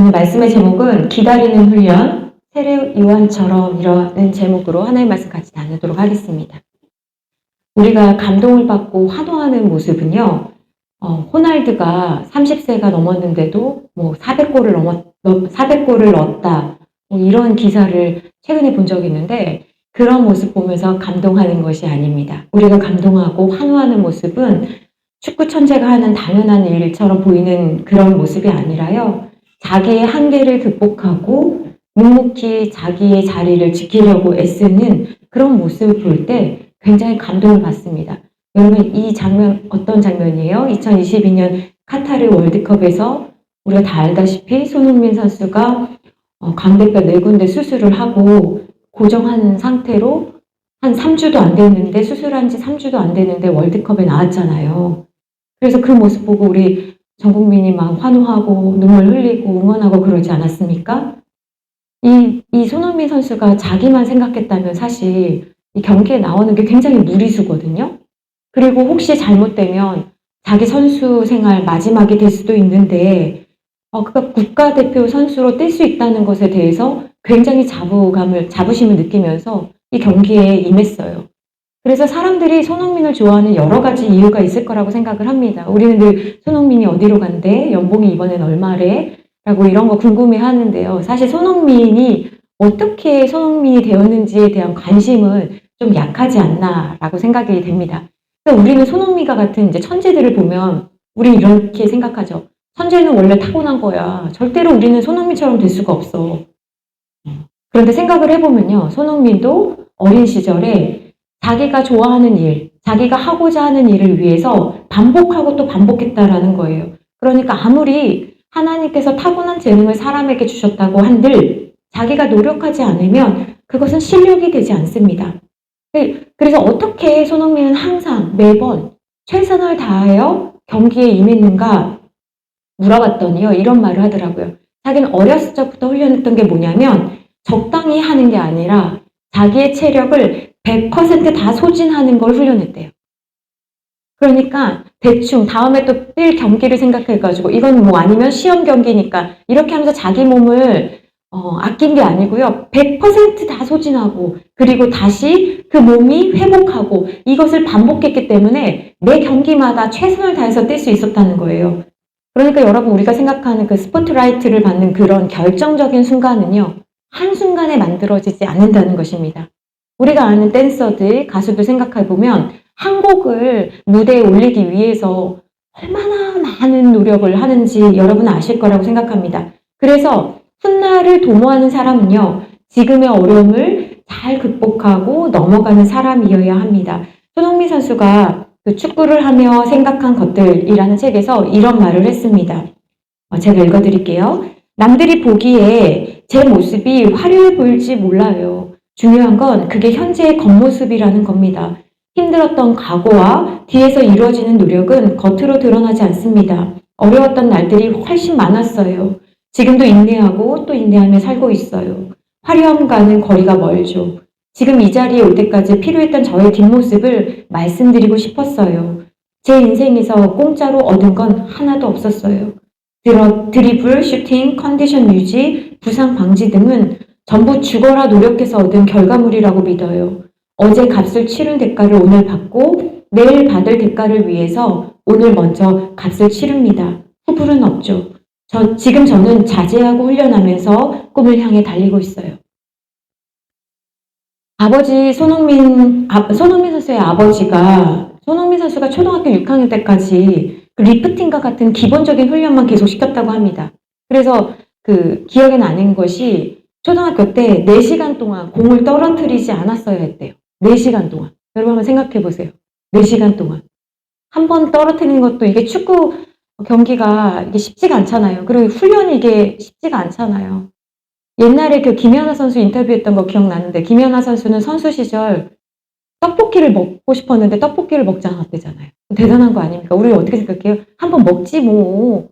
오늘 말씀의 제목은 기다리는 훈련, 세례 요한처럼 이라는 제목으로 하나님의 말씀 같이 나누도록 하겠습니다. 우리가 감동을 받고 환호하는 모습은요, 호날두가 30세가 넘었는데도 400골을 넣었다. 이런 기사를 최근에 본 적이 있는데 그런 모습 보면서 감동하는 것이 아닙니다. 우리가 감동하고 환호하는 모습은 축구 천재가 하는 당연한 일처럼 보이는 그런 모습이 아니라요. 자기의 한계를 극복하고 묵묵히 자기의 자리를 지키려고 애쓰는 그런 모습을 볼 때 굉장히 감동을 받습니다. 여러분, 이 장면 어떤 장면이에요? 2022년 카타르 월드컵에서 우리가 다 알다시피 손흥민 선수가 광대뼈 4군데 수술을 하고 고정한 상태로 한 3주도 안 됐는데, 수술한 지 3주도 안 됐는데 월드컵에 나왔잖아요. 그래서 그 모습 보고 우리 전 국민이 막 환호하고 눈물 흘리고 응원하고 그러지 않았습니까? 이 손흥민 선수가 자기만 생각했다면 사실 이 경기에 나오는 게 굉장히 무리수거든요. 그리고 혹시 잘못되면 자기 선수 생활 마지막이 될 수도 있는데, 그가 국가대표 선수로 뛸 수 있다는 것에 대해서 굉장히 자부심을 느끼면서 이 경기에 임했어요. 그래서 사람들이 손흥민을 좋아하는 여러 가지 이유가 있을 거라고 생각을 합니다. 우리는 늘 손흥민이 어디로 간대? 연봉이 이번엔 얼마래? 라고 이런 거 궁금해 하는데요. 사실 손흥민이 어떻게 손흥민이 되었는지에 대한 관심은 좀 약하지 않나 라고 생각이 됩니다. 그래서 우리는 손흥민과 같은 이제 천재들을 보면 우리 이렇게 생각하죠. 천재는 원래 타고난 거야. 절대로 우리는 손흥민처럼 될 수가 없어. 그런데 생각을 해보면요. 손흥민도 어린 시절에 자기가 좋아하는 일, 자기가 하고자 하는 일을 위해서 반복하고 또 반복했다라는 거예요. 그러니까 아무리 하나님께서 타고난 재능을 사람에게 주셨다고 한들 자기가 노력하지 않으면 그것은 실력이 되지 않습니다. 그래서 어떻게 손흥민은 항상 매번 최선을 다하여 경기에 임했는가 물어봤더니요. 이런 말을 하더라고요. 자기는 어렸을 적부터 훈련했던 게 뭐냐면 적당히 하는 게 아니라 자기의 체력을 100% 다 소진하는 걸 훈련했대요. 그러니까 대충 다음에 또 뛸 경기를 생각해가지고 이건 뭐 아니면 시험 경기니까 이렇게 하면서 자기 몸을 아낀 게 아니고요. 100% 다 소진하고 그리고 다시 그 몸이 회복하고 이것을 반복했기 때문에 매 경기마다 최선을 다해서 뛸 수 있었다는 거예요. 그러니까 여러분, 우리가 생각하는 그 스포트라이트를 받는 그런 결정적인 순간은요. 한순간에 만들어지지 않는다는 것입니다. 우리가 아는 댄서들, 가수들 생각해보면 한 곡을 무대에 올리기 위해서 얼마나 많은 노력을 하는지 여러분은 아실 거라고 생각합니다. 그래서 훗날을 도모하는 사람은요. 지금의 어려움을 잘 극복하고 넘어가는 사람이어야 합니다. 손흥민 선수가 그 축구를 하며 생각한 것들이라는 책에서 이런 말을 했습니다. 제가 읽어드릴게요. 남들이 보기에 제 모습이 화려해 보일지 몰라요. 중요한 건 그게 현재의 겉모습이라는 겁니다. 힘들었던 과거와 뒤에서 이루어지는 노력은 겉으로 드러나지 않습니다. 어려웠던 날들이 훨씬 많았어요. 지금도 인내하고 또 인내하며 살고 있어요. 화려함과는 거리가 멀죠. 지금 이 자리에 올 때까지 필요했던 저의 뒷모습을 말씀드리고 싶었어요. 제 인생에서 공짜로 얻은 건 하나도 없었어요. 드리블, 슈팅, 컨디션 유지, 부상 방지 등은 전부 죽어라 노력해서 얻은 결과물이라고 믿어요. 어제 값을 치른 대가를 오늘 받고 내일 받을 대가를 위해서 오늘 먼저 값을 치릅니다. 후불은 없죠. 지금 저는 자제하고 훈련하면서 꿈을 향해 달리고 있어요. 손흥민 선수의 아버지가 손흥민 선수가 초등학교 6학년 때까지 그 리프팅과 같은 기본적인 훈련만 계속 시켰다고 합니다. 그래서 그 기억에 나는 것이 초등학교 때 4시간 동안 공을 떨어뜨리지 않았어야 했대요. 4시간 동안. 여러분 한번 생각해 보세요. 4시간 동안. 한 번 떨어뜨리는 것도 이게 축구 경기가 이게 쉽지가 않잖아요. 그리고 훈련이 이게 쉽지가 않잖아요. 옛날에 그 김연아 선수 인터뷰했던 거 기억나는데 김연아 선수는 선수 시절 떡볶이를 먹고 싶었는데 떡볶이를 먹지 않았대잖아요. 대단한 거 아닙니까? 우리 어떻게 생각해요? 한번 먹지 뭐.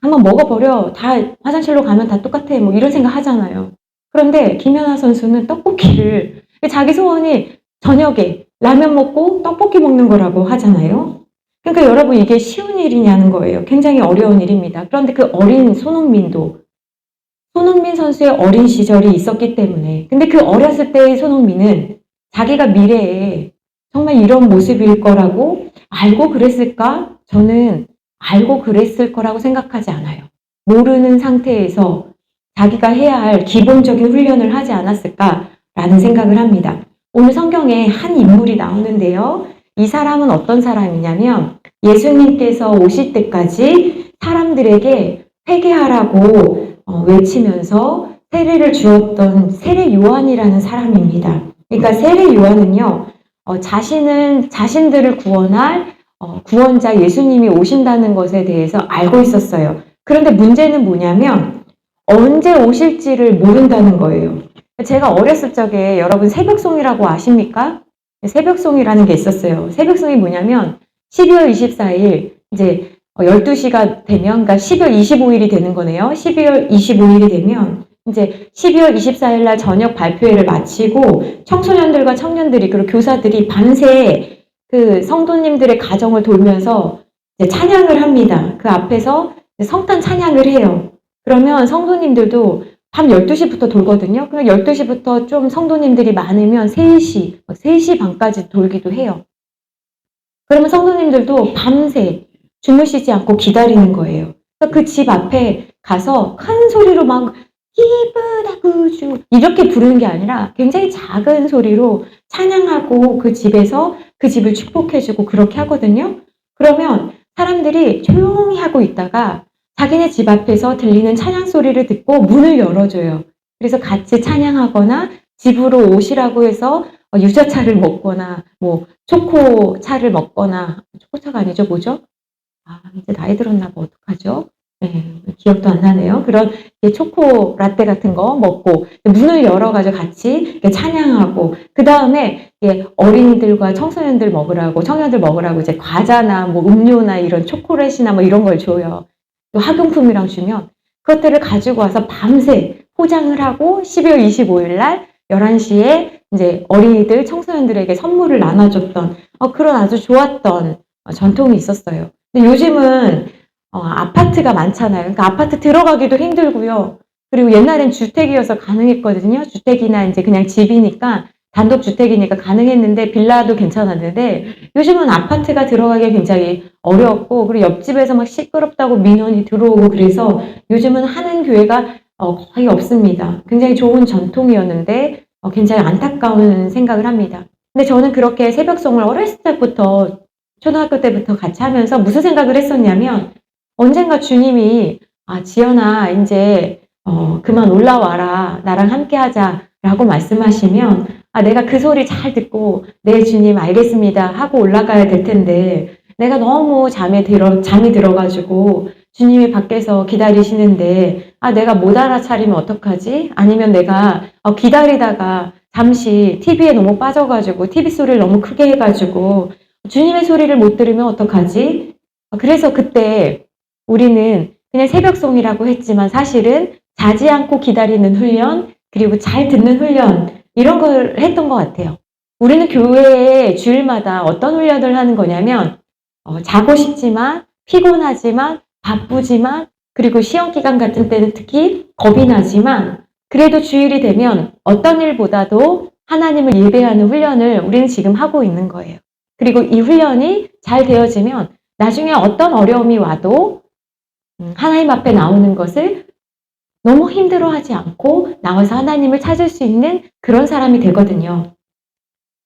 한번 먹어버려. 다 화장실로 가면 다 똑같아. 뭐 이런 생각 하잖아요. 그런데 김연아 선수는 떡볶이를 자기 소원이 저녁에 라면 먹고 떡볶이 먹는 거라고 하잖아요. 그러니까 여러분 이게 쉬운 일이냐는 거예요. 굉장히 어려운 일입니다. 그런데 그 어린 손흥민 선수의 어린 시절이 있었기 때문에 근데 그 어렸을 때의 손흥민은 자기가 미래에 정말 이런 모습일 거라고 알고 그랬을까? 저는 알고 그랬을 거라고 생각하지 않아요. 모르는 상태에서 자기가 해야 할 기본적인 훈련을 하지 않았을까라는 생각을 합니다. 오늘 성경에 한 인물이 나오는데요. 이 사람은 어떤 사람이냐면 예수님께서 오실 때까지 사람들에게 회개하라고 외치면서 세례를 주었던 세례 요한이라는 사람입니다. 그러니까 세례 요한은요, 자신들을 구원할 구원자 예수님이 오신다는 것에 대해서 알고 있었어요. 그런데 문제는 뭐냐면 언제 오실지를 모른다는 거예요. 제가 어렸을 적에 여러분 새벽송이라고 아십니까? 새벽송이라는 게 있었어요. 새벽송이 뭐냐면 12월 24일 이제 12시가 되면 그러니까 12월 25일이 되는 거네요. 12월 25일이 되면 이제 12월 24일 날 저녁 발표회를 마치고 청소년들과 청년들이 그리고 교사들이 밤새 그 성도님들의 가정을 돌면서 이제 찬양을 합니다. 그 앞에서 성탄 찬양을 해요. 그러면 성도님들도 밤 12시부터 돌거든요. 그럼 12시부터 좀 성도님들이 많으면 3시, 3시 반까지 돌기도 해요. 그러면 성도님들도 밤새 주무시지 않고 기다리는 거예요. 그 집 앞에 가서 큰 소리로 막 기쁘다 구주 이렇게 부르는 게 아니라 굉장히 작은 소리로 찬양하고 그 집에서 그 집을 축복해주고 그렇게 하거든요. 그러면 사람들이 조용히 하고 있다가 자기네 집 앞에서 들리는 찬양 소리를 듣고 문을 열어줘요. 그래서 같이 찬양하거나 집으로 오시라고 해서 유자차를 먹거나 뭐 초코차를 먹거나 초코차가 아니죠 뭐죠? 이제 나이 들었나 봐 어떡하죠? 네, 기억도 안 나네요. 그런 초코 라떼 같은 거 먹고 문을 열어가지고 같이 찬양하고 그 다음에 어린이들과 청소년들 먹으라고 청년들 먹으라고 이제 과자나 뭐 음료나 이런 초콜릿이나 뭐 이런 걸 줘요. 또 학용품이랑 주면 그것들을 가지고 와서 밤새 포장을 하고 12월 25일 날 11시에 이제 어린이들 청소년들에게 선물을 나눠줬던 그런 아주 좋았던 전통이 있었어요. 근데 요즘은 아파트가 많잖아요. 그러니까 아파트 들어가기도 힘들고요. 그리고 옛날엔 주택이어서 가능했거든요. 주택이나 이제 그냥 집이니까 단독주택이니까 가능했는데 빌라도 괜찮았는데 요즘은 아파트가 들어가기 굉장히 어려웠고 그리고 옆집에서 막 시끄럽다고 민원이 들어오고 그래서 요즘은 하는 교회가 거의 없습니다. 굉장히 좋은 전통이었는데 굉장히 안타까운 생각을 합니다. 근데 저는 그렇게 새벽송을 어렸을 때부터 초등학교 때부터 같이 하면서 무슨 생각을 했었냐면 언젠가 주님이 지연아 이제 그만 올라와라 나랑 함께 하자라고 말씀하시면 내가 그 소리 잘 듣고 네 주님 알겠습니다 하고 올라가야 될 텐데 내가 너무 잠이 들어가지고 주님이 밖에서 기다리시는데 내가 못 알아차리면 어떡하지? 아니면 내가 기다리다가 잠시 TV에 너무 빠져가지고 TV 소리를 너무 크게 해가지고 주님의 소리를 못 들으면 어떡하지? 그래서 그때 우리는 그냥 새벽송이라고 했지만 사실은 자지 않고 기다리는 훈련 그리고 잘 듣는 훈련 이런 걸 했던 것 같아요. 우리는 교회에 주일마다 어떤 훈련을 하는 거냐면 자고 싶지만 피곤하지만 바쁘지만 그리고 시험 기간 같은 때는 특히 겁이 나지만 그래도 주일이 되면 어떤 일보다도 하나님을 예배하는 훈련을 우리는 지금 하고 있는 거예요. 그리고 이 훈련이 잘 되어지면 나중에 어떤 어려움이 와도 하나님 앞에 나오는 것을 너무 힘들어하지 않고 나와서 하나님을 찾을 수 있는 그런 사람이 되거든요.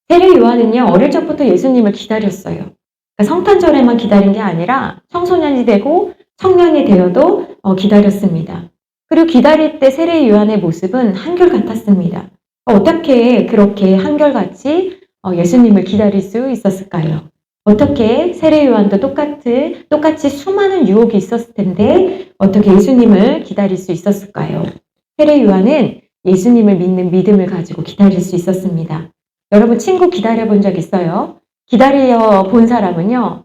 세례 요한은요 어릴 적부터 예수님을 기다렸어요. 그러니까 성탄절에만 기다린 게 아니라 청소년이 되고 청년이 되어도 기다렸습니다. 그리고 기다릴 때 세례 요한의 모습은 한결같았습니다. 어떻게 그렇게 한결같이 예수님을 기다릴 수 있었을까요? 어떻게 세례 요한도 똑같이 수많은 유혹이 있었을 텐데 어떻게 예수님을 기다릴 수 있었을까요? 세례 요한은 예수님을 믿는 믿음을 가지고 기다릴 수 있었습니다. 여러분 친구 기다려 본 적 있어요? 기다려 본 사람은요,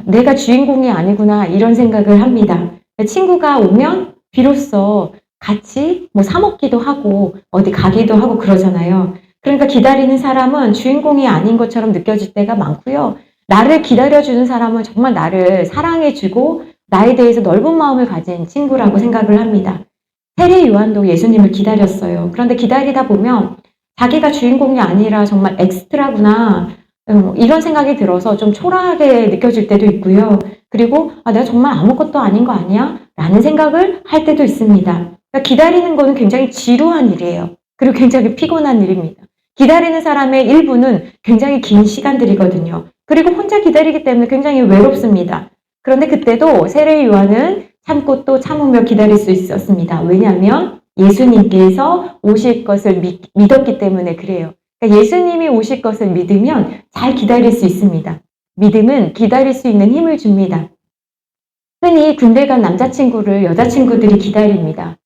내가 주인공이 아니구나 이런 생각을 합니다. 친구가 오면 비로소 같이 뭐 사 먹기도 하고 어디 가기도 하고 그러잖아요. 그러니까 기다리는 사람은 주인공이 아닌 것처럼 느껴질 때가 많고요. 나를 기다려주는 사람은 정말 나를 사랑해주고 나에 대해서 넓은 마음을 가진 친구라고 생각을 합니다. 세례 요한도 예수님을 기다렸어요. 그런데 기다리다 보면 자기가 주인공이 아니라 정말 엑스트라구나 이런 생각이 들어서 좀 초라하게 느껴질 때도 있고요. 그리고 내가 정말 아무것도 아닌 거 아니야? 라는 생각을 할 때도 있습니다. 그러니까 기다리는 거는 굉장히 지루한 일이에요. 그리고 굉장히 피곤한 일입니다. 기다리는 사람의 일부는 굉장히 긴 시간들이거든요. 그리고 혼자 기다리기 때문에 굉장히 외롭습니다. 그런데 그때도 세례 요한은 참고 또 참으며 기다릴 수 있었습니다. 왜냐하면 예수님께서 오실 것을 믿었기 때문에 그래요. 그러니까 예수님이 오실 것을 믿으면 잘 기다릴 수 있습니다. 믿음은 기다릴 수 있는 힘을 줍니다. 흔히 군대 간 남자친구를 여자친구들이 기다립니다.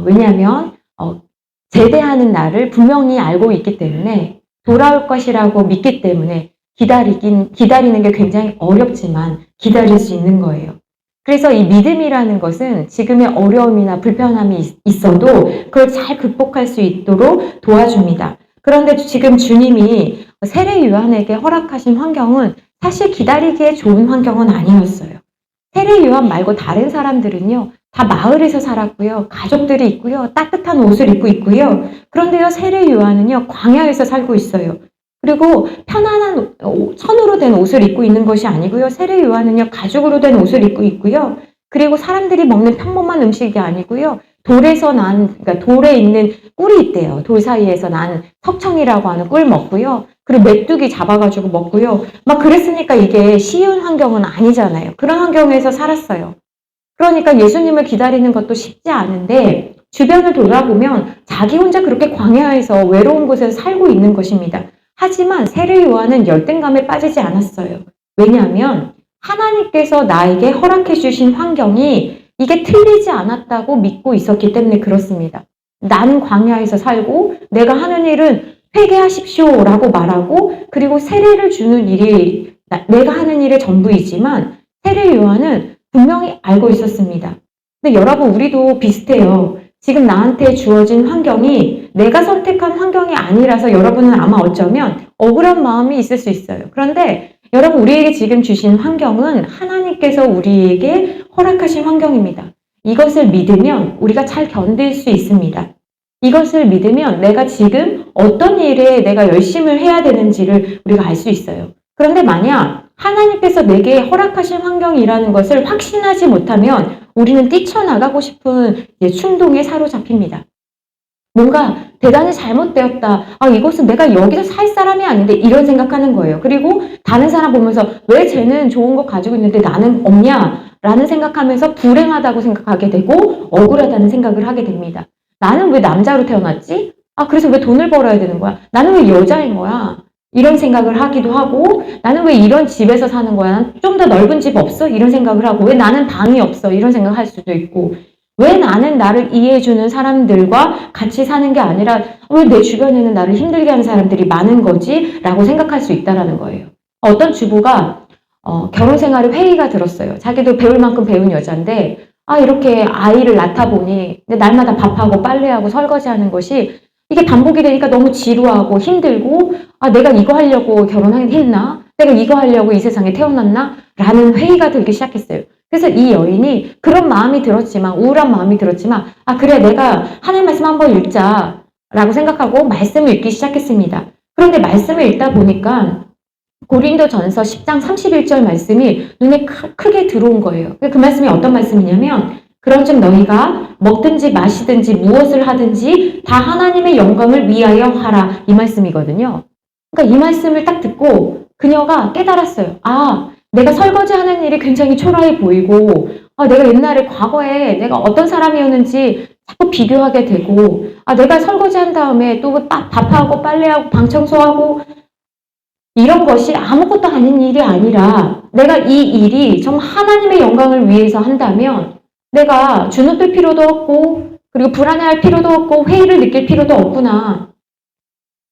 왜냐하면 제대하는 날을 분명히 알고 있기 때문에 돌아올 것이라고 믿기 때문에 기다리는 게 굉장히 어렵지만 기다릴 수 있는 거예요. 그래서 이 믿음이라는 것은 지금의 어려움이나 불편함이 있어도 그걸 잘 극복할 수 있도록 도와줍니다. 그런데 지금 주님이 세례 요한에게 허락하신 환경은 사실 기다리기에 좋은 환경은 아니었어요. 세례 요한 말고 다른 사람들은요, 다 마을에서 살았고요, 가족들이 있고요, 따뜻한 옷을 입고 있고요. 그런데요, 세례 요한은요, 광야에서 살고 있어요. 그리고 편안한 천으로 된 옷을 입고 있는 것이 아니고요, 세례 요한은요, 가죽으로 된 옷을 입고 있고요. 그리고 사람들이 먹는 평범한 음식이 아니고요, 그러니까 돌에 있는 꿀이 있대요. 돌 사이에서 난 석청이라고 하는 꿀 먹고요. 그리고 메뚜기 잡아가지고 먹고요. 막 그랬으니까 이게 쉬운 환경은 아니잖아요. 그런 환경에서 살았어요. 그러니까 예수님을 기다리는 것도 쉽지 않은데 주변을 돌아보면 자기 혼자 그렇게 광야에서 외로운 곳에서 살고 있는 것입니다. 하지만 세례 요한은 열등감에 빠지지 않았어요. 왜냐하면 하나님께서 나에게 허락해 주신 환경이 이게 틀리지 않았다고 믿고 있었기 때문에 그렇습니다. 나는 광야에서 살고 내가 하는 일은 회개하십시오라고 말하고 그리고 세례를 주는 일이 내가 하는 일의 전부이지만 세례 요한은 분명히 알고 있었습니다. 근데 여러분 우리도 비슷해요. 지금 나한테 주어진 환경이 내가 선택한 환경이 아니라서 여러분은 아마 어쩌면 억울한 마음이 있을 수 있어요. 그런데 여러분 우리에게 지금 주신 환경은 하나님께서 우리에게 허락하신 환경입니다. 이것을 믿으면 우리가 잘 견딜 수 있습니다. 이것을 믿으면 내가 지금 어떤 일에 내가 열심을 해야 되는지를 우리가 알 수 있어요. 그런데 만약 하나님께서 내게 허락하신 환경이라는 것을 확신하지 못하면 우리는 뛰쳐나가고 싶은 충동에 사로잡힙니다. 뭔가 대단히 잘못되었다. 이것은 내가 여기서 살 사람이 아닌데 이런 생각하는 거예요. 그리고 다른 사람 보면서 왜 쟤는 좋은 거 가지고 있는데 나는 없냐? 라는 생각하면서 불행하다고 생각하게 되고 억울하다는 생각을 하게 됩니다. 나는 왜 남자로 태어났지? 그래서 왜 돈을 벌어야 되는 거야? 나는 왜 여자인 거야? 이런 생각을 하기도 하고 나는 왜 이런 집에서 사는 거야? 좀 더 넓은 집 없어? 이런 생각을 하고 왜 나는 방이 없어? 이런 생각을 할 수도 있고 왜 나는 나를 이해해주는 사람들과 같이 사는 게 아니라 왜 내 주변에는 나를 힘들게 하는 사람들이 많은 거지? 라고 생각할 수 있다는 거예요. 어떤 주부가 결혼 생활에 회의가 들었어요. 자기도 배울 만큼 배운 여자인데 이렇게 아이를 낳다 보니 날마다 밥하고 빨래하고 설거지하는 것이 이게 반복이 되니까 너무 지루하고 힘들고 내가 이거 하려고 결혼했나? 내가 이거 하려고 이 세상에 태어났나? 라는 회의가 들기 시작했어요. 그래서 이 여인이 그런 마음이 들었지만 우울한 마음이 들었지만 그래 내가 하나님 말씀 한번 읽자 라고 생각하고 말씀을 읽기 시작했습니다. 그런데 말씀을 읽다 보니까 고린도전서 10장 31절 말씀이 눈에 크게 들어온 거예요. 그 말씀이 어떤 말씀이냐면 그런즉 너희가 먹든지 마시든지 무엇을 하든지 다 하나님의 영광을 위하여 하라 이 말씀이거든요. 그러니까 이 말씀을 딱 듣고 그녀가 깨달았어요. 내가 설거지하는 일이 굉장히 초라해 보이고 내가 옛날에 과거에 내가 어떤 사람이었는지 자꾸 비교하게 되고 내가 설거지한 다음에 또 밥하고 빨래하고 방 청소하고 이런 것이 아무것도 아닌 일이 아니라 내가 이 일이 정말 하나님의 영광을 위해서 한다면 내가 주눅들 필요도 없고 그리고 불안해할 필요도 없고 회의를 느낄 필요도 없구나.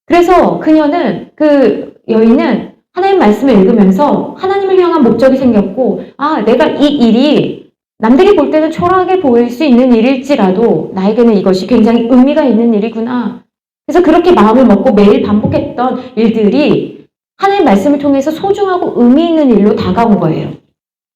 그래서 그 여인은 하나님 말씀을 읽으면서 하나님을 향한 목적이 생겼고 내가 이 일이 남들이 볼 때는 초라하게 보일 수 있는 일일지라도 나에게는 이것이 굉장히 의미가 있는 일이구나. 그래서 그렇게 마음을 먹고 매일 반복했던 일들이 하나님의 말씀을 통해서 소중하고 의미 있는 일로 다가온 거예요.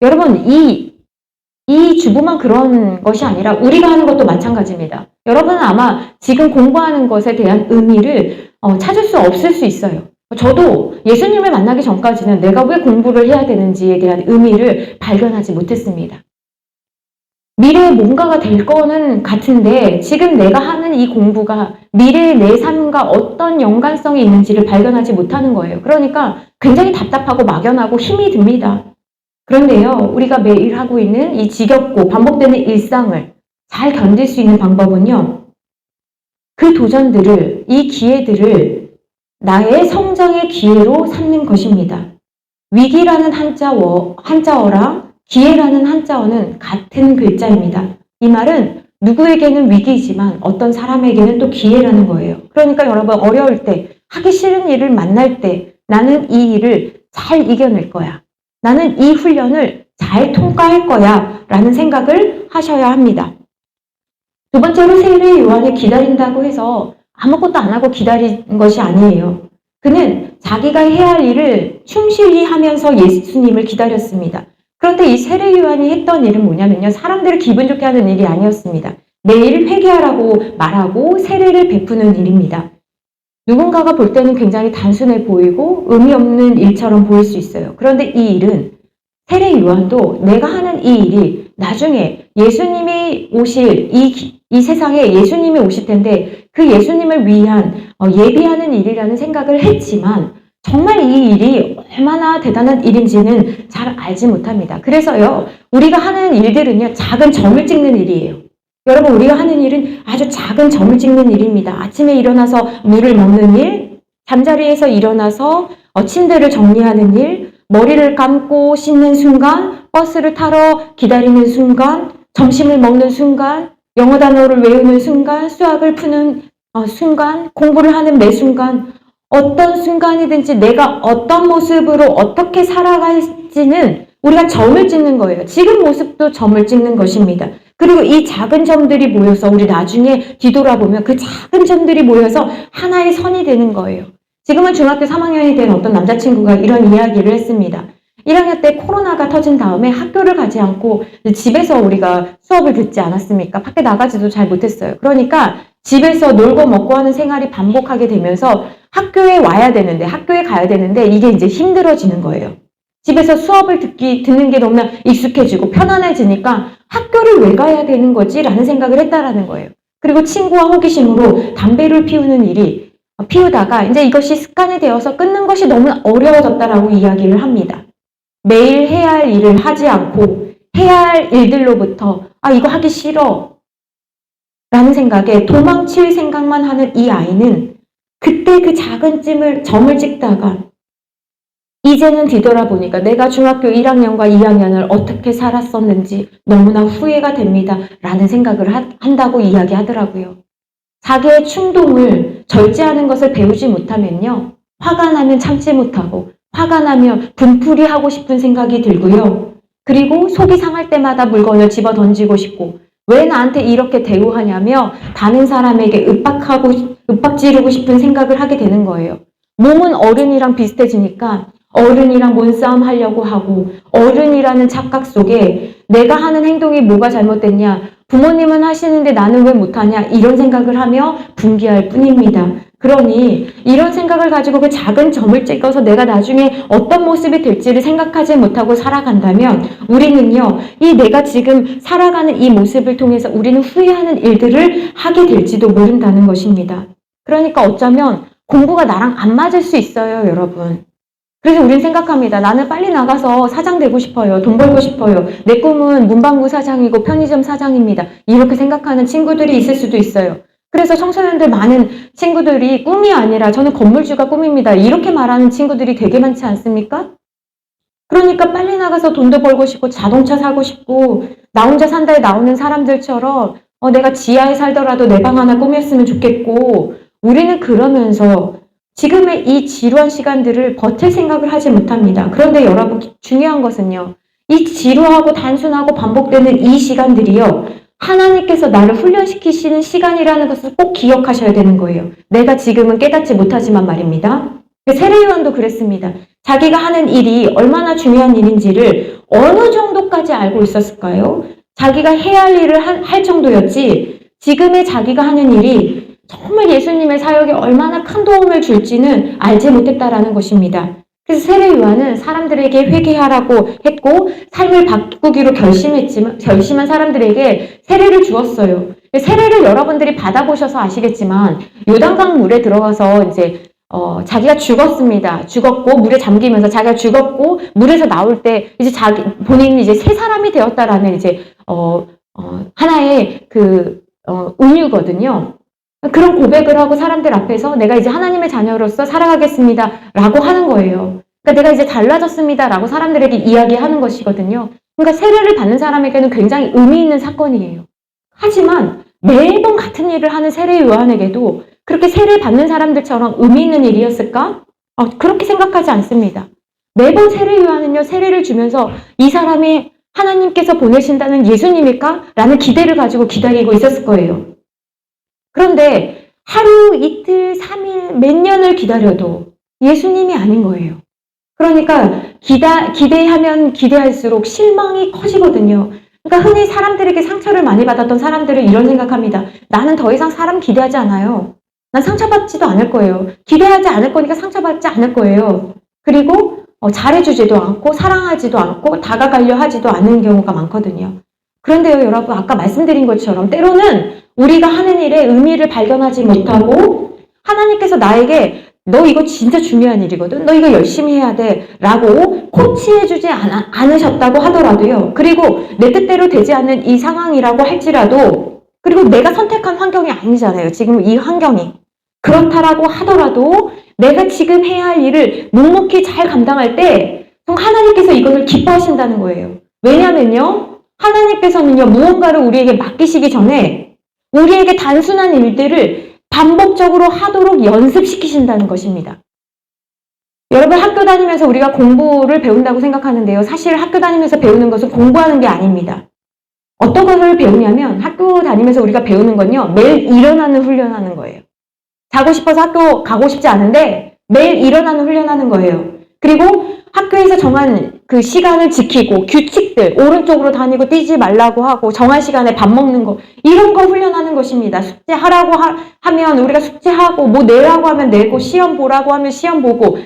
여러분, 이 주부만 그런 것이 아니라 우리가 하는 것도 마찬가지입니다. 여러분은 아마 지금 공부하는 것에 대한 의미를 찾을 수 없을 수 있어요. 저도 예수님을 만나기 전까지는 내가 왜 공부를 해야 되는지에 대한 의미를 발견하지 못했습니다. 미래에 뭔가가 될 거는 같은데 지금 내가 하는 이 공부가 미래의 내 삶과 어떤 연관성이 있는지를 발견하지 못하는 거예요. 그러니까 굉장히 답답하고 막연하고 힘이 듭니다. 그런데요, 우리가 매일 하고 있는 이 지겹고 반복되는 일상을 잘 견딜 수 있는 방법은요, 그 도전들을, 이 기회들을 나의 성장의 기회로 삼는 것입니다. 위기라는 한자어랑 기회라는 한자어는 같은 글자입니다. 이 말은 누구에게는 위기이지만 어떤 사람에게는 또 기회라는 거예요. 그러니까 여러분, 어려울 때, 하기 싫은 일을 만날 때 나는 이 일을 잘 이겨낼 거야. 나는 이 훈련을 잘 통과할 거야 라는 생각을 하셔야 합니다. 두 번째로 세례 요한이 기다린다고 해서 아무것도 안 하고 기다린 것이 아니에요. 그는 자기가 해야 할 일을 충실히 하면서 예수님을 기다렸습니다. 그런데 이 세례 요한이 했던 일은 뭐냐면요, 사람들을 기분 좋게 하는 일이 아니었습니다. 매일 회개하라고 말하고 세례를 베푸는 일입니다. 누군가가 볼 때는 굉장히 단순해 보이고 의미 없는 일처럼 보일 수 있어요. 그런데 이 일은, 세례 요한도 내가 하는 이 일이 나중에 예수님이 오실 이 세상에 예수님이 오실 텐데 그 예수님을 위한 예비하는 일이라는 생각을 했지만 정말 이 일이 얼마나 대단한 일인지는 잘 알지 못합니다. 그래서요, 우리가 하는 일들은요, 작은 점을 찍는 일이에요. 여러분, 우리가 하는 일은 아주 작은 점을 찍는 일입니다. 아침에 일어나서 물을 먹는 일, 잠자리에서 일어나서 침대를 정리하는 일, 머리를 감고 씻는 순간, 버스를 타러 기다리는 순간, 점심을 먹는 순간, 영어 단어를 외우는 순간, 수학을 푸는 순간, 공부를 하는 매 순간, 어떤 순간이든지 내가 어떤 모습으로 어떻게 살아갈지는 우리가 점을 찍는 거예요. 지금 모습도 점을 찍는 것입니다. 그리고 이 작은 점들이 모여서 우리 나중에 뒤돌아보면 그 작은 점들이 모여서 하나의 선이 되는 거예요. 지금은 중학교 3학년이 된 어떤 남자친구가 이런 이야기를 했습니다. 1학년 때 코로나가 터진 다음에 학교를 가지 않고 집에서 우리가 수업을 듣지 않았습니까? 밖에 나가지도 잘 못했어요. 그러니까 집에서 놀고 먹고 하는 생활이 반복하게 되면서 학교에 와야 되는데, 학교에 가야 되는데 이게 이제 힘들어지는 거예요. 집에서 수업을 듣는 게 너무나 익숙해지고 편안해지니까 학교를 왜 가야 되는 거지? 라는 생각을 했다라는 거예요. 그리고 친구와 호기심으로 담배를 피우다가 이제 이것이 습관이 되어서 끊는 것이 너무 어려워졌다라고 이야기를 합니다. 매일 해야 할 일을 하지 않고 해야 할 일들로부터 이거 하기 싫어 라는 생각에 도망칠 생각만 하는 이 아이는 그때 그 작은 점을 찍다가 이제는 뒤돌아보니까 내가 중학교 1학년과 2학년을 어떻게 살았었는지 너무나 후회가 됩니다 라는 생각을 한다고 이야기하더라고요. 자기의 충동을 절제하는 것을 배우지 못하면요, 화가 나면 참지 못하고 화가 나면 분풀이 하고 싶은 생각이 들고요. 그리고 속이 상할 때마다 물건을 집어 던지고 싶고 왜 나한테 이렇게 대우하냐며 다른 사람에게 윽박지르고 싶은 생각을 하게 되는 거예요. 몸은 어른이랑 비슷해지니까 어른이랑 몸싸움 하려고 하고 어른이라는 착각 속에 내가 하는 행동이 뭐가 잘못됐냐, 부모님은 하시는데 나는 왜 못하냐, 이런 생각을 하며 분개할 뿐입니다. 그러니 이런 생각을 가지고 그 작은 점을 찍어서 내가 나중에 어떤 모습이 될지를 생각하지 못하고 살아간다면 우리는요, 이 내가 지금 살아가는 이 모습을 통해서 우리는 후회하는 일들을 하게 될지도 모른다는 것입니다. 그러니까 어쩌면 공부가 나랑 안 맞을 수 있어요, 여러분. 그래서 우리는 생각합니다. 나는 빨리 나가서 사장 되고 싶어요. 돈 벌고 싶어요. 내 꿈은 문방구 사장이고 편의점 사장입니다. 이렇게 생각하는 친구들이 있을 수도 있어요. 그래서 청소년들 많은 친구들이 꿈이 아니라 저는 건물주가 꿈입니다. 이렇게 말하는 친구들이 되게 많지 않습니까? 그러니까 빨리 나가서 돈도 벌고 싶고 자동차 사고 싶고 나 혼자 산다에 나오는 사람들처럼 내가 지하에 살더라도 내 방 하나 꾸몄으면 좋겠고 우리는 그러면서 지금의 이 지루한 시간들을 버틸 생각을 하지 못합니다. 그런데 여러분, 중요한 것은요, 이 지루하고 단순하고 반복되는 이 시간들이요, 하나님께서 나를 훈련시키시는 시간이라는 것을 꼭 기억하셔야 되는 거예요. 내가 지금은 깨닫지 못하지만 말입니다. 세례요한도 그랬습니다. 자기가 하는 일이 얼마나 중요한 일인지를 어느 정도까지 알고 있었을까요? 자기가 해야 할 일을 할 정도였지 지금의 자기가 하는 일이 정말 예수님의 사역에 얼마나 큰 도움을 줄지는 알지 못했다라는 것입니다. 그래서 세례요한은 사람들에게 회개하라고 했고 삶을 바꾸기로 결심한 사람들에게 세례를 주었어요. 세례를 여러분들이 받아보셔서 아시겠지만 요단강 물에 들어가서 이제 자기가 죽었습니다. 죽었고 물에 잠기면서 자기가 죽었고 물에서 나올 때 이제 본인이 이제 새 사람이 되었다라는 이제 하나의 은유거든요. 그런 고백을 하고 사람들 앞에서 내가 이제 하나님의 자녀로서 살아가겠습니다 라고 하는 거예요. 그러니까 내가 이제 달라졌습니다 라고 사람들에게 이야기하는 것이거든요. 그러니까 세례를 받는 사람에게는 굉장히 의미 있는 사건이에요. 하지만 매번 같은 일을 하는 세례 요한에게도 그렇게 세례를 받는 사람들처럼 의미 있는 일이었을까? 그렇게 생각하지 않습니다. 매번 세례 요한은요, 세례를 주면서 이 사람이 하나님께서 보내신다는 예수님일까? 라는 기대를 가지고 기다리고 있었을 거예요. 그런데 하루, 이틀, 3일, 몇 년을 기다려도 예수님이 아닌 거예요. 그러니까 기대하면 기대할수록 실망이 커지거든요. 그러니까 흔히 사람들에게 상처를 많이 받았던 사람들은 이런 생각합니다. 나는 더 이상 사람 기대하지 않아요. 난 상처받지도 않을 거예요. 기대하지 않을 거니까 상처받지 않을 거예요. 그리고 잘해주지도 않고 사랑하지도 않고 다가가려 하지도 않는 경우가 많거든요. 그런데요, 여러분 아까 말씀드린 것처럼 때로는 우리가 하는 일에 의미를 발견하지 못하고 하나님께서 나에게 너 이거 진짜 중요한 일이거든. 너 이거 열심히 해야 돼. 라고 코치해주지 않으셨다고 하더라도요. 그리고 내 뜻대로 되지 않는 이 상황이라고 할지라도 그리고 내가 선택한 환경이 아니잖아요. 지금 이 환경이. 그렇다라고 하더라도 내가 지금 해야 할 일을 묵묵히 잘 감당할 때 하나님께서 이것을 기뻐하신다는 거예요. 왜냐면요. 하나님께서는요. 무언가를 우리에게 맡기시기 전에 우리에게 단순한 일들을 반복적으로 하도록 연습시키신다는 것입니다. 여러분 학교 다니면서 우리가 공부를 배운다고 생각하는데요. 사실 학교 다니면서 배우는 것은 공부하는 게 아닙니다. 어떤 것을 배우냐면 학교 다니면서 우리가 배우는 건요. 매일 일어나는 훈련하는 거예요. 자고 싶어서 학교 가고 싶지 않은데 매일 일어나는 훈련하는 거예요. 그리고 학교에서 정한 그 시간을 지키고 규칙들, 오른쪽으로 다니고 뛰지 말라고 하고 정한 시간에 밥 먹는 거 이런 거 훈련하는 것입니다. 숙제하라고 하면 우리가 숙제하고 뭐 내라고 하면 내고 시험 보라고 하면 시험 보고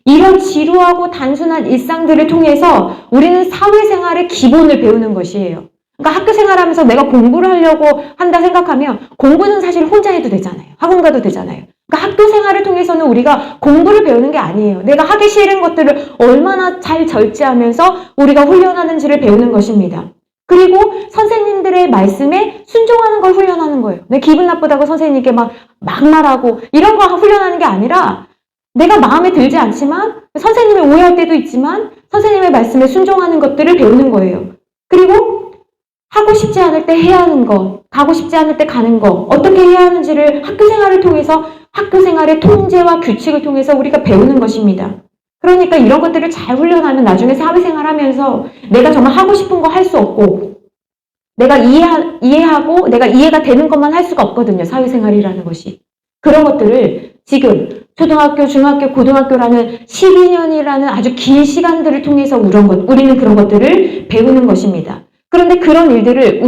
이런 지루하고 단순한 일상들을 통해서 우리는 사회생활의 기본을 배우는 것이에요. 그러니까 학교 생활하면서 내가 공부를 하려고 한다 생각하면 공부는 사실 혼자 해도 되잖아요. 학원 가도 되잖아요. 그러니까 학교 생활을 통해서는 우리가 공부를 배우는 게 아니에요. 내가 하기 싫은 것들을 얼마나 잘 절제하면서 우리가 훈련하는지를 배우는 것입니다. 그리고 선생님들의 말씀에 순종하는 걸 훈련하는 거예요. 내 기분 나쁘다고 선생님께 막 말하고 이런 거 훈련하는 게 아니라 내가 마음에 들지 않지만 선생님이 오해할 때도 있지만 선생님의 말씀에 순종하는 것들을 배우는 거예요. 그리고 하고 싶지 않을 때 해야 하는 것, 가고 싶지 않을 때 가는 것, 어떻게 해야 하는지를 학교 생활을 통해서 학교 생활의 통제와 규칙을 통해서 우리가 배우는 것입니다. 그러니까 이런 것들을 잘 훈련하면 나중에 사회생활 하면서 내가 정말 하고 싶은 거 할 수 없고 내가 이해하고 내가 이해가 되는 것만 할 수가 없거든요. 사회생활이라는 것이. 그런 것들을 지금 초등학교, 중학교, 고등학교라는 12년이라는 아주 긴 시간들을 통해서 우리는 그런 것들을 배우는 것입니다. 그런데 그런 일들을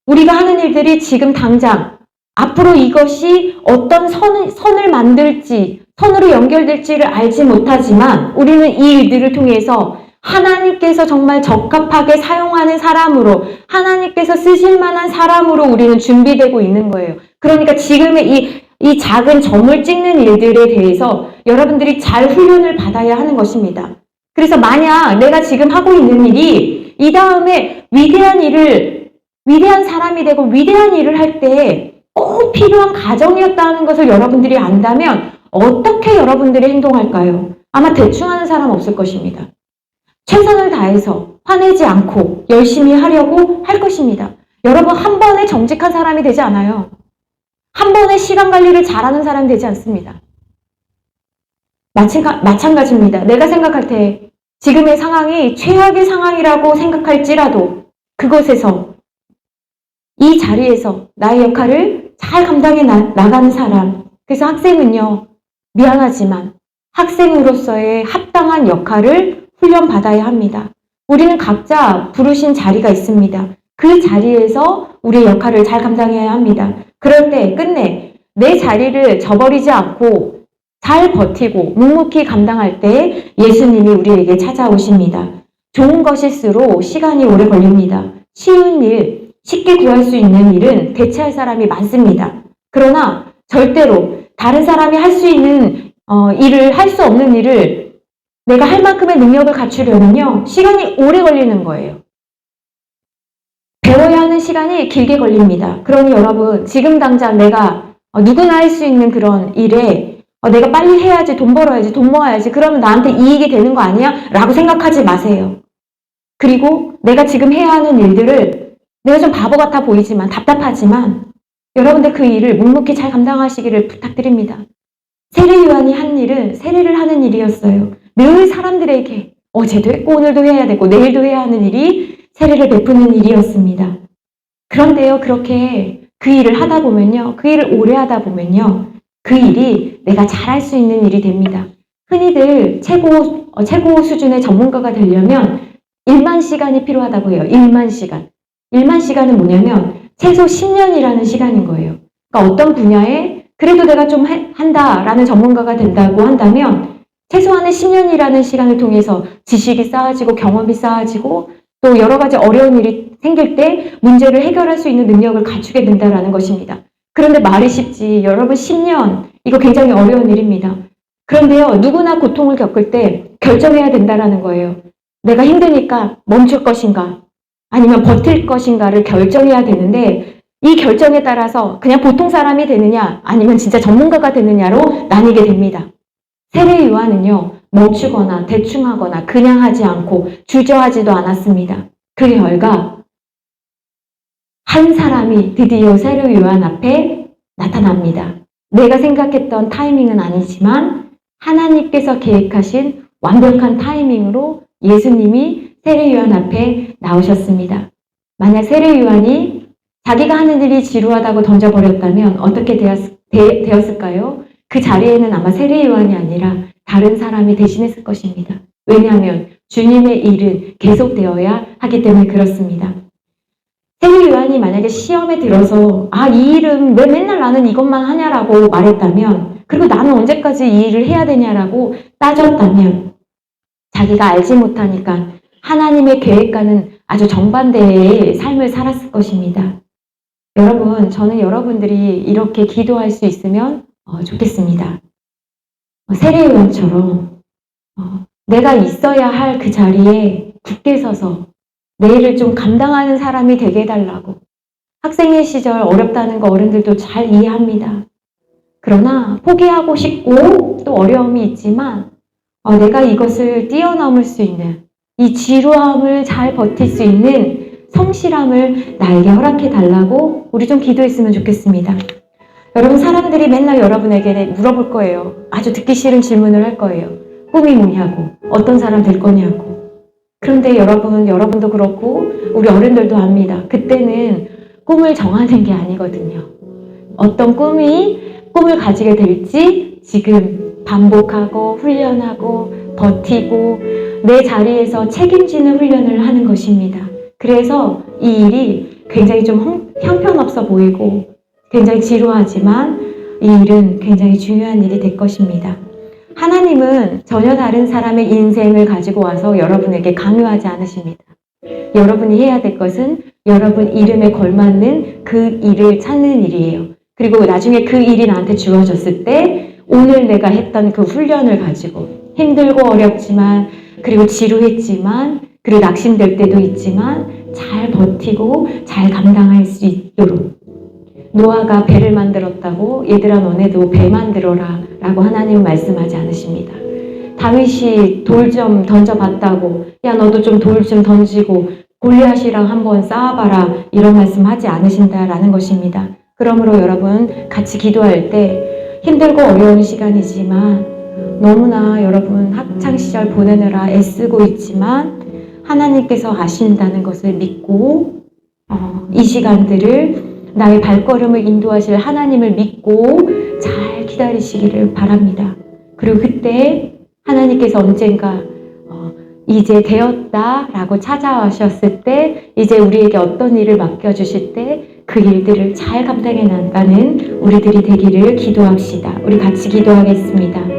우리가 하는 일들이 지금 당장 앞으로 이것이 어떤 선을 만들지, 선으로 연결될지를 알지 못하지만 우리는 이 일들을 통해서 하나님께서 정말 적합하게 사용하는 사람으로 하나님께서 쓰실 만한 사람으로 우리는 준비되고 있는 거예요. 그러니까 지금의 이 작은 점을 찍는 일들에 대해서 여러분들이 잘 훈련을 받아야 하는 것입니다. 그래서 만약 내가 지금 하고 있는 일이 이 다음에 위대한 사람이 되고 위대한 일을 할 때 꼭 필요한 과정이었다는 것을 여러분들이 안다면 어떻게 여러분들이 행동할까요? 아마 대충 하는 사람 없을 것입니다. 최선을 다해서 화내지 않고 열심히 하려고 할 것입니다. 여러분 한 번에 정직한 사람이 되지 않아요. 한 번에 시간 관리를 잘하는 사람이 되지 않습니다. 마찬가지입니다. 내가 생각할 때 지금의 상황이 최악의 상황이라고 생각할지라도 그곳에서 이 자리에서 나의 역할을 잘 감당해 나가는 사람. 그래서 학생은요. 미안하지만 학생으로서의 합당한 역할을 훈련받아야 합니다. 우리는 각자 부르신 자리가 있습니다. 그 자리에서 우리의 역할을 잘 감당해야 합니다. 그럴 때 끝내 내 자리를 저버리지 않고 잘 버티고 묵묵히 감당할 때 예수님이 우리에게 찾아오십니다. 좋은 것일수록 시간이 오래 걸립니다. 쉬운 일, 쉽게 구할 수 있는 일은 대체할 사람이 많습니다. 그러나 절대로 다른 사람이 할 수 있는 일을 할 수 없는 일을 내가 할 만큼의 능력을 갖추려면요, 시간이 오래 걸리는 거예요. 배워야 하는 시간이 길게 걸립니다. 그러니 여러분, 지금 당장 내가 누구나 할 수 있는 그런 일에 내가 빨리 해야지, 돈 벌어야지, 돈 모아야지, 그러면 나한테 이익이 되는 거 아니야? 라고 생각하지 마세요. 그리고 내가 지금 해야 하는 일들을 내가 좀 바보 같아 보이지만, 답답하지만 여러분들 그 일을 묵묵히 잘 감당하시기를 부탁드립니다. 세례 요한이 한 일은 세례를 하는 일이었어요. 늘 사람들에게 어제도 했고 오늘도 해야 되고 내일도 해야 하는 일이 세례를 베푸는 일이었습니다. 그런데요, 그렇게 그 일을 하다 보면요, 그 일을 오래 하다 보면요, 그 일이 내가 잘할 수 있는 일이 됩니다. 흔히들 최고 수준의 전문가가 되려면 1만 시간이 필요하다고 해요. 1만 시간. 1만 시간은 뭐냐면 최소 10년이라는 시간인 거예요. 그러니까 어떤 분야에 그래도 내가 좀 한다라는 전문가가 된다고 한다면 최소한의 10년이라는 시간을 통해서 지식이 쌓아지고 경험이 쌓아지고 또 여러 가지 어려운 일이 생길 때 문제를 해결할 수 있는 능력을 갖추게 된다는 것입니다. 그런데 말이 쉽지, 여러분 10년, 이거 굉장히 어려운 일입니다. 그런데요, 누구나 고통을 겪을 때 결정해야 된다는 거예요. 내가 힘드니까 멈출 것인가 아니면 버틸 것인가를 결정해야 되는데, 이 결정에 따라서 그냥 보통 사람이 되느냐 아니면 진짜 전문가가 되느냐로 나뉘게 됩니다. 세례 요한은요, 멈추거나 대충 하거나 그냥 하지 않고 주저하지도 않았습니다. 그 결과 한 사람이 드디어 세례 요한 앞에 나타납니다. 내가 생각했던 타이밍은 아니지만 하나님께서 계획하신 완벽한 타이밍으로 예수님이 세례 요한 앞에 나오셨습니다. 만약 세례 요한이 자기가 하는 일이 지루하다고 던져버렸다면 어떻게 되었을까요? 그 자리에는 아마 세례 요한이 아니라 다른 사람이 대신했을 것입니다. 왜냐하면 주님의 일은 계속되어야 하기 때문에 그렇습니다. 세례 요한이 만약에 시험에 들어서 이 일은 왜 맨날 나는 이것만 하냐라고 말했다면, 그리고 나는 언제까지 이 일을 해야 되냐라고 따졌다면, 자기가 알지 못하니까 하나님의 계획과는 아주 정반대의 삶을 살았을 것입니다. 여러분, 저는 여러분들이 이렇게 기도할 수 있으면 좋겠습니다. 세례 요한처럼 내가 있어야 할 그 자리에 굳게 서서 내 일을 좀 감당하는 사람이 되게 해달라고. 학생의 시절 어렵다는 거 어른들도 잘 이해합니다. 그러나 포기하고 싶고 또 어려움이 있지만 내가 이것을 뛰어넘을 수 있는, 이 지루함을 잘 버틸 수 있는 성실함을 나에게 허락해 달라고 우리 좀 기도했으면 좋겠습니다. 여러분, 사람들이 맨날 여러분에게 물어볼 거예요. 아주 듣기 싫은 질문을 할 거예요. 꿈이 뭐냐고, 어떤 사람 될 거냐고. 그런데 여러분도 그렇고 우리 어른들도 압니다. 그때는 꿈을 정하는 게 아니거든요. 어떤 꿈을 가지게 될지 지금 반복하고 훈련하고 버티고 내 자리에서 책임지는 훈련을 하는 것입니다. 그래서 이 일이 굉장히 좀 형편없어 보이고 굉장히 지루하지만 이 일은 굉장히 중요한 일이 될 것입니다. 하나님은 전혀 다른 사람의 인생을 가지고 와서 여러분에게 강요하지 않으십니다. 여러분이 해야 될 것은 여러분 이름에 걸맞는 그 일을 찾는 일이에요. 그리고 나중에 그 일이 나한테 주어졌을 때 오늘 내가 했던 그 훈련을 가지고 힘들고 어렵지만, 그리고 지루했지만, 그리고 낙심될 때도 있지만 잘 버티고 잘 감당할 수 있도록, 노아가 배를 만들었다고 얘들아 너네도 배 만들어라 라고 하나님은 말씀하지 않으십니다. 다윗이 돌 좀 던져봤다고 야 너도 좀 돌 좀 던지고 골리앗이랑 한번 싸워봐라 이런 말씀 하지 않으신다라는 것입니다. 그러므로 여러분, 같이 기도할 때 힘들고 어려운 시간이지만 너무나 여러분 학창시절 보내느라 애쓰고 있지만 하나님께서 아신다는 것을 믿고 이 시간들을 나의 발걸음을 인도하실 하나님을 믿고 잘 기다리시기를 바랍니다. 그리고 그때 하나님께서 언젠가 이제 되었다라고 찾아오셨을 때, 이제 우리에게 어떤 일을 맡겨주실 때 그 일들을 잘 감당해 나가는 우리들이 되기를 기도합시다. 우리 같이 기도하겠습니다.